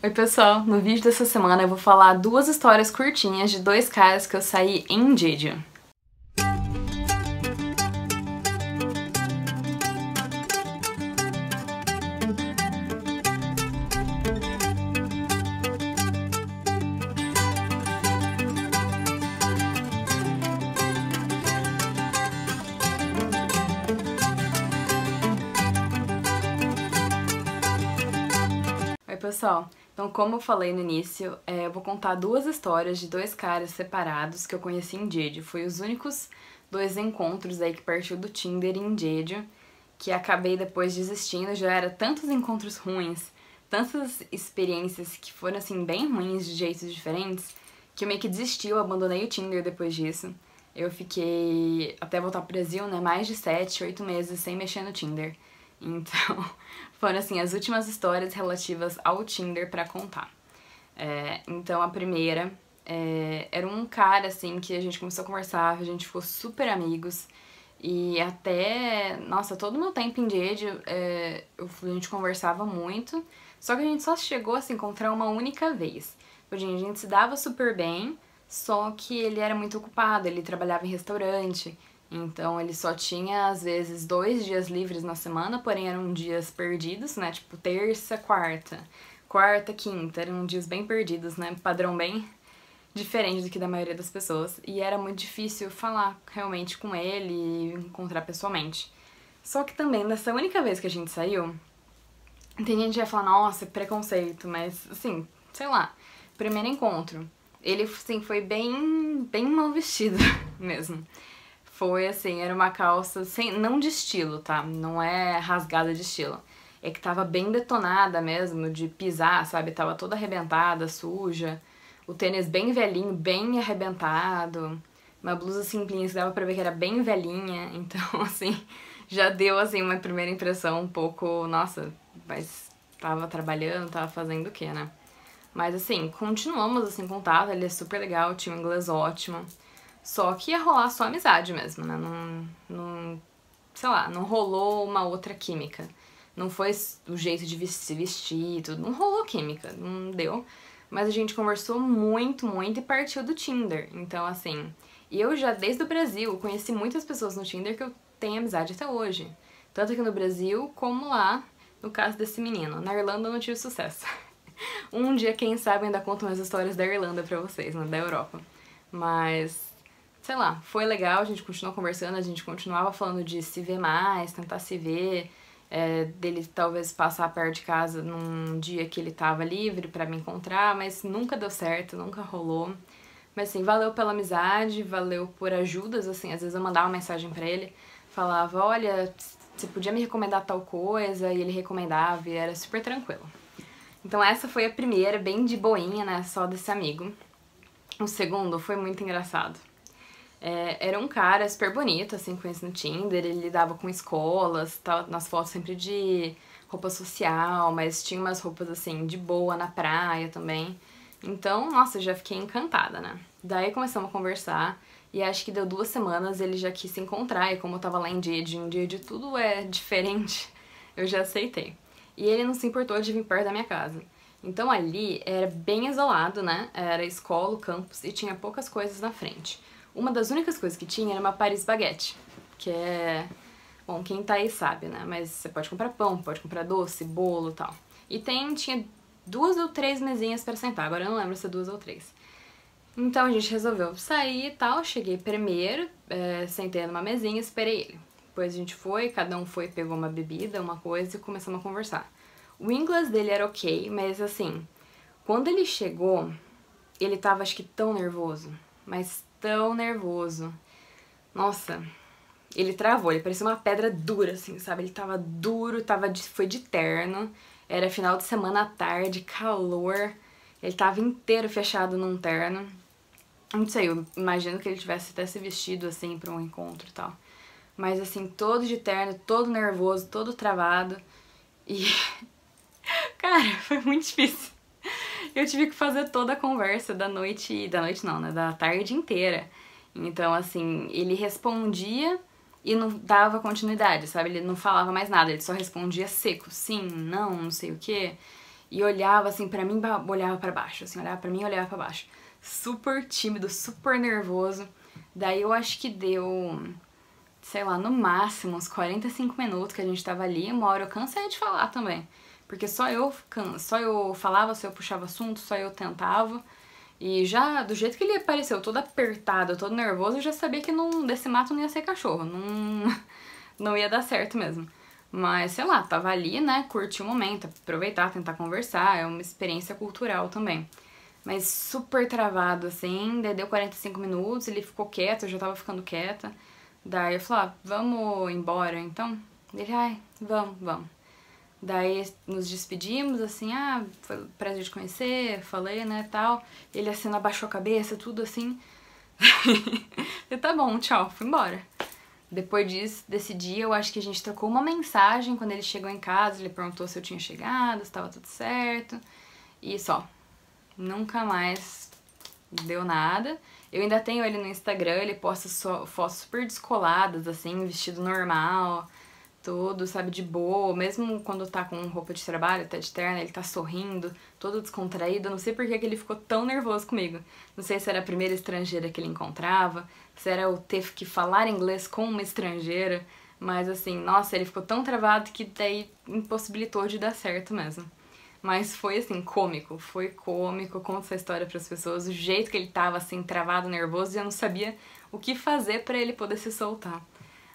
Oi pessoal, no vídeo dessa semana eu vou falar duas histórias curtinhas de dois caras que eu saí em Jeju. Oi pessoal, então como eu falei no início, eu vou contar duas histórias de dois caras separados que eu conheci em Jeju. Foi os únicos dois encontros aí que partiu do Tinder em Jeju, que acabei depois desistindo. Já era tantos encontros ruins, tantas experiências que foram assim bem ruins de jeitos diferentes, que eu meio que desisti, eu abandonei o Tinder depois disso. Eu fiquei, até voltar pro Brasil, né, mais de 7, 8 meses sem mexer no Tinder. Então, foram assim as últimas histórias relativas ao Tinder pra contar. Então a primeira era um cara assim que a gente começou a conversar, a gente ficou super amigos e até, nossa, todo o meu tempo em Jeju a gente conversava muito, só que a gente só chegou a se encontrar uma única vez. A gente se dava super bem, só que ele era muito ocupado, ele trabalhava em restaurante. Então ele só tinha, às vezes, 2 dias livres na semana, porém eram dias perdidos, né? Tipo, terça, quarta, quinta, eram dias bem perdidos, né? Padrão bem diferente do que da maioria das pessoas. E era muito difícil falar realmente com ele e encontrar pessoalmente. Só que também, nessa única vez que a gente saiu, tem gente que vai falar, nossa, preconceito, mas assim, sei lá, primeiro encontro. Ele, assim, foi bem mal vestido mesmo. Foi assim, era uma calça, não de estilo, tá? Não é rasgada de estilo. É que tava bem detonada mesmo, de pisar, sabe? Tava toda arrebentada, suja. O tênis bem velhinho, bem arrebentado. Uma blusa simplinha, que dava pra ver que era bem velhinha. Então, assim, já deu, assim, uma primeira impressão um pouco... Nossa, mas tava trabalhando, tava fazendo o quê, né? Mas, assim, continuamos, assim, contato. Ele é super legal, tinha um inglês ótimo. Só que ia rolar só amizade mesmo, né? Não, sei lá, não rolou uma outra química. Não foi o jeito de se vestir, tudo. Não rolou química, não deu. Mas a gente conversou muito e partiu do Tinder. Então, assim, eu já desde o Brasil conheci muitas pessoas no Tinder que eu tenho amizade até hoje. Tanto aqui no Brasil como lá, no caso desse menino. Na Irlanda eu não tive sucesso. Um dia, quem sabe, ainda conto umas histórias da Irlanda pra vocês, né? Da Europa. Mas... sei lá, foi legal, a gente continuou conversando, a gente continuava falando de se ver mais, tentar se ver, dele talvez passar perto de casa num dia que ele tava livre pra me encontrar, mas nunca deu certo, nunca rolou. Mas assim, valeu pela amizade, valeu por ajudas, assim, às vezes eu mandava uma mensagem pra ele, falava, olha, você podia me recomendar tal coisa, e ele recomendava, e era super tranquilo. Então essa foi a primeira, bem de boinha, né, só desse amigo. O segundo foi muito engraçado. Era um cara super bonito, assim, conheci no Tinder, ele lidava com escolas, tava nas fotos sempre de roupa social, mas tinha umas roupas, assim, de boa na praia também. Então, nossa, eu já fiquei encantada, né? Daí começamos a conversar e acho que deu 2 semanas ele já quis se encontrar e como eu tava lá em Jeju tudo é diferente, eu já aceitei. E ele não se importou de vir perto da minha casa. Então ali era bem isolado, né? Era escola, campus e tinha poucas coisas na frente. Uma das únicas coisas que tinha era uma Paris Baguette, que é... bom, quem tá aí sabe, né? Mas você pode comprar pão, pode comprar doce, bolo e tal. E tinha 2 ou 3 mesinhas pra sentar, agora eu não lembro se é 2 ou 3. Então a gente resolveu sair e tal, cheguei primeiro, sentei numa mesinha e esperei ele. Depois a gente foi, cada um foi, pegou uma bebida, uma coisa e começamos a conversar. O inglês dele era ok, mas assim, quando ele chegou, ele tava acho que tão nervoso, mas tão nervoso. Nossa, ele travou, ele parecia uma pedra dura, assim, sabe? Ele tava duro, foi de terno, era final de semana à tarde, calor, ele tava inteiro fechado num terno. Não sei, eu imagino que ele tivesse até se vestido, assim, pra um encontro e tal. Mas, assim, todo de terno, todo nervoso, todo travado. E... cara, foi muito difícil. Eu tive que fazer toda a conversa da noite não, né, da tarde inteira. Então, assim, ele respondia e não dava continuidade, sabe? Ele não falava mais nada, ele só respondia seco, sim, não sei o quê. e olhava assim pra mim, olhava pra baixo, assim, olhava pra mim e olhava pra baixo. Super tímido, super nervoso. Daí eu acho que deu, sei lá, no máximo uns 45 minutos que a gente tava ali. Uma hora eu cansei de falar também, porque só eu falava, só eu puxava assunto, só eu tentava. E já, do jeito que ele apareceu, todo apertado, todo nervoso, eu já sabia que desse mato não ia ser cachorro, não ia dar certo mesmo. Mas, sei lá, tava ali, né, curti o momento, aproveitar, tentar conversar, é uma experiência cultural também. Mas super travado, assim, daí deu 45 minutos, ele ficou quieto, eu já tava ficando quieta. Daí eu falei, ah, vamos embora, então? Ele, ai, vamos. Daí nos despedimos, assim, ah, foi um prazer te conhecer, falei, né, tal. Ele assim, abaixou a cabeça, tudo assim. E tá bom, tchau, fui embora. Depois disso, desse dia, eu acho que a gente trocou uma mensagem quando ele chegou em casa, ele perguntou se eu tinha chegado, se tava tudo certo. E só, nunca mais deu nada. Eu ainda tenho ele no Instagram, ele posta fotos super descoladas, assim, vestido normal, tudo, sabe, de boa, mesmo quando tá com roupa de trabalho, tá de terno, ele tá sorrindo, todo descontraído. Eu não sei por que ele ficou tão nervoso comigo. Não sei se era a primeira estrangeira que ele encontrava, se era o ter que falar inglês com uma estrangeira, mas assim, nossa, ele ficou tão travado que daí impossibilitou de dar certo mesmo. Mas foi assim, cômico, eu conto essa história pras pessoas, o jeito que ele tava assim, travado, nervoso, e eu não sabia o que fazer pra ele poder se soltar.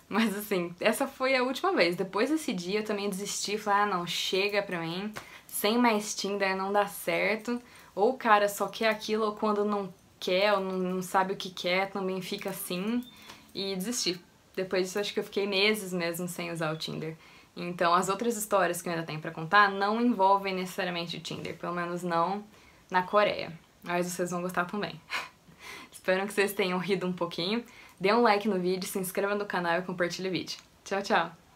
Mas assim, essa foi a última vez. Depois desse dia eu também desisti, falei, ah não, chega pra mim, sem mais Tinder não dá certo. Ou o cara só quer aquilo, ou quando não quer, ou não sabe o que quer, também fica assim. E desisti. Depois disso acho que eu fiquei meses mesmo sem usar o Tinder. Então as outras histórias que eu ainda tenho pra contar não envolvem necessariamente o Tinder, pelo menos não na Coreia. Mas vocês vão gostar também. Espero que vocês tenham rido um pouquinho. Dê um like no vídeo, se inscreva no canal e compartilhe o vídeo. Tchau, tchau!